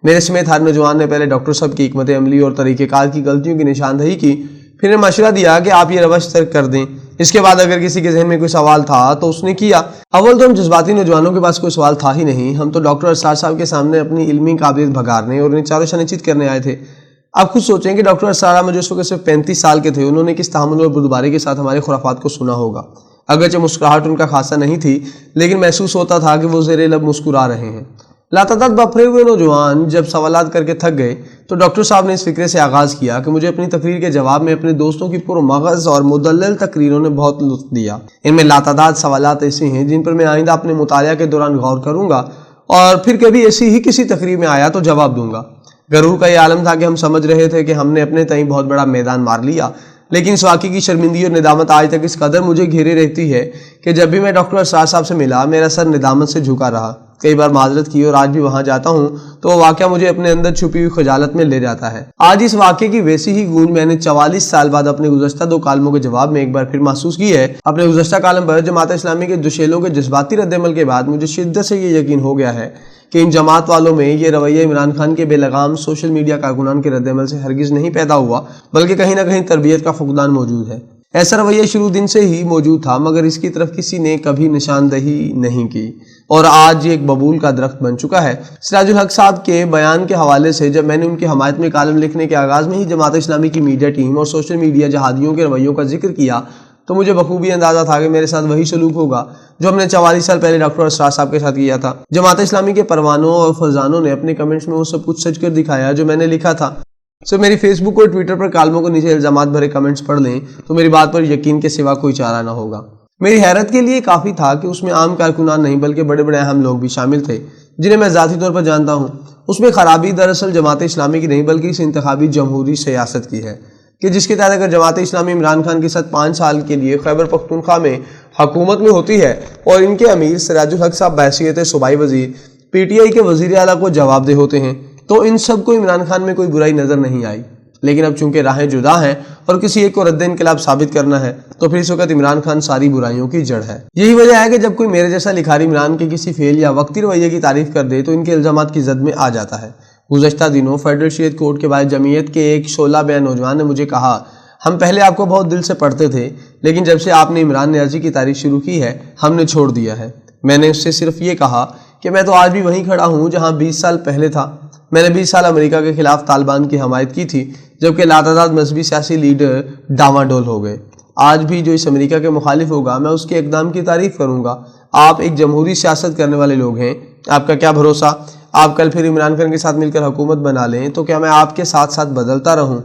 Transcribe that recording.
میرے سمیت ہر نوجوان نے پہلے ڈاکٹر صاحب کی حکمت عملی اور طریقہ کار کی غلطیوں کی نشاندہی کی، پھر نے مشورہ دیا کہ آپ یہ روش ترک کر دیں۔ اس کے بعد اگر کسی کے ذہن میں کوئی سوال تھا تو اس نے کیا۔ اول تو ہم جذباتی نوجوانوں کے پاس کوئی سوال تھا ہی نہیں، ہم تو ڈاکٹر اسرار صاحب کے سامنے اپنی علمی قابلیت بھگارنے اور انہیں چاروں شنچت کرنے آئے تھے۔ آپ خود سوچیں کہ ڈاکٹر اسرار جو اس وقت صرف 35 سال کے تھے، انہوں نے کس تحمل اور بردباری کے ساتھ ہمارے خرافات کو سنا ہوگا۔ اگرچہ مسکراہٹ ان کا خاصا نہیں تھی، لیکن محسوس ہوتا تھا کہ وہ زیر لب مسکرا رہے ہیں۔ لاتعداد بپھرے ہوئے نوجوان جب سوالات کر کے تھک گئے تو ڈاکٹر صاحب نے اس فکرے سے آغاز کیا کہ مجھے اپنی تقریر کے جواب میں اپنے دوستوں کی پرمغز اور مدلل تقریروں نے بہت لطف دیا۔ ان میں لاتعداد سوالات ایسے ہیں جن پر میں آئندہ اپنے مطالعہ کے دوران غور کروں گا اور پھر کبھی ایسی ہی کسی تقریر میں آیا تو جواب دوں گا۔ غرور کا یہ عالم تھا کہ ہم سمجھ رہے تھے کہ ہم نے اپنے تئیں بہت بڑا میدان مار لیا، لیکن اس واقعے کی شرمندگی اور ندامت آج تک اس قدر مجھے گھیرے رہتی ہے کہ جب بھی میں ڈاکٹر اسرار صاحب سے ملا میرا سر ندامت سے جھکا رہا۔ کئی بار معذرت کی اور آج بھی وہاں جاتا ہوں تو وہ واقعہ مجھے اپنے اندر چھپی ہوئی خجالت میں لے جاتا ہے۔ آج اس واقعے کی ویسی ہی گونج میں نے 44 سال بعد اپنے گزشتہ 2 کالموں کے جواب میں ایک بار پھر محسوس کی ہے۔ اپنے گزشتہ کالم پر جماعت اسلامی کے دشیلوں کے جذباتی رد عمل کے بعد مجھے شدت سے یہ یقین ہو گیا ہے کہ ان جماعت والوں میں یہ رویہ عمران خان کے بے لگام سوشل میڈیا کارکنان کے رد عمل سے ہرگز نہیں پیدا ہوا، بلکہ کہیں نہ کہیں تربیت کا فقدان موجود ہے۔ ایسا رویہ شروع دن سے ہی موجود تھا، مگر اس کی طرف کسی نے کبھی نشاندہی نہیں کی، اور آج یہ ایک ببول کا درخت بن چکا ہے۔ سراج الحق صاحب کے بیان کے حوالے سے جب میں نے ان کی حمایت میں کالم لکھنے کے آغاز میں ہی جماعت اسلامی کی میڈیا ٹیم اور سوشل میڈیا جہادیوں کے رویوں کا ذکر کیا تو مجھے بخوبی اندازہ تھا کہ میرے ساتھ وہی سلوک ہوگا جو ہم نے 44 سال پہلے ڈاکٹر اسرار صاحب کے ساتھ کیا تھا۔ جماعت اسلامی کے پروانوں اور فرزانوں نے اپنے کمنٹس میں وہ سب کچھ سچ کر دکھایا جو میں نے لکھا تھا۔ میری فیس بک اور ٹویٹر پر کالموں کو نیچے الزامات بھرے کمنٹس پڑھ لیں تو میری بات پر یقین کے سوا کوئی چارہ نہ ہوگا۔ میری حیرت کے لیے کافی تھا کہ اس میں عام کارکنان نہیں بلکہ بڑے بڑے اہم لوگ بھی شامل تھے جنہیں میں ذاتی طور پر جانتا ہوں۔ اس میں خرابی دراصل جماعت اسلامی کی نہیں بلکہ اس انتخابی جمہوری سیاست کی ہے کہ جس کے تحت اگر جماعت اسلامی عمران خان کے ساتھ 5 سال کے لیے خیبر پختونخوا میں حکومت میں ہوتی ہے اور ان کے امیر سراج الحق صاحب بحیثیت صوبائی وزیر پی ٹی آئی کے وزیر اعلیٰ کو جواب دہ ہوتے ہیں تو ان سب کو عمران خان میں کوئی برائی نظر نہیں آئی۔ لیکن اب چونکہ راہیں جدا ہیں اور کسی ایک کو رد انقلاب ثابت کرنا ہے تو پھر اس وقت عمران خان ساری برائیوں کی جڑ ہے۔ یہی وجہ ہے کہ جب کوئی میرے جیسا لکھاری عمران کے کسی فعل یا وقتی رویے کی تعریف کر دے تو ان کے الزامات کی زد میں آ جاتا ہے۔ گزشتہ دنوں فیڈرل شریعت کورٹ کے بعد جمعیت کے ایک شعلہ بیان نوجوان نے مجھے کہا، ہم پہلے آپ کو بہت دل سے پڑھتے تھے لیکن جب سے آپ نے عمران نیازی کی تعریف شروع کی ہے ہم نے چھوڑ دیا ہے۔ میں نے اس سے صرف یہ کہا کہ میں تو آج بھی وہیں کھڑا ہوں جہاں 20 سال پہلے تھا۔ میں نے 20 سال امریکہ کے خلاف طالبان کی حمایت کی تھی جبکہ لاتعداد مذہبی سیاسی لیڈر ڈاواڈول ہو گئے۔ آج بھی جو اس امریکہ کے مخالف ہوگا میں اس کے اقدام کی تعریف کروں گا۔ آپ ایک جمہوری سیاست کرنے والے لوگ ہیں، آپ کا کیا بھروسہ آپ کل پھر عمران خان کے ساتھ مل کر حکومت بنا لیں تو کیا میں آپ کے ساتھ ساتھ بدلتا رہوں؟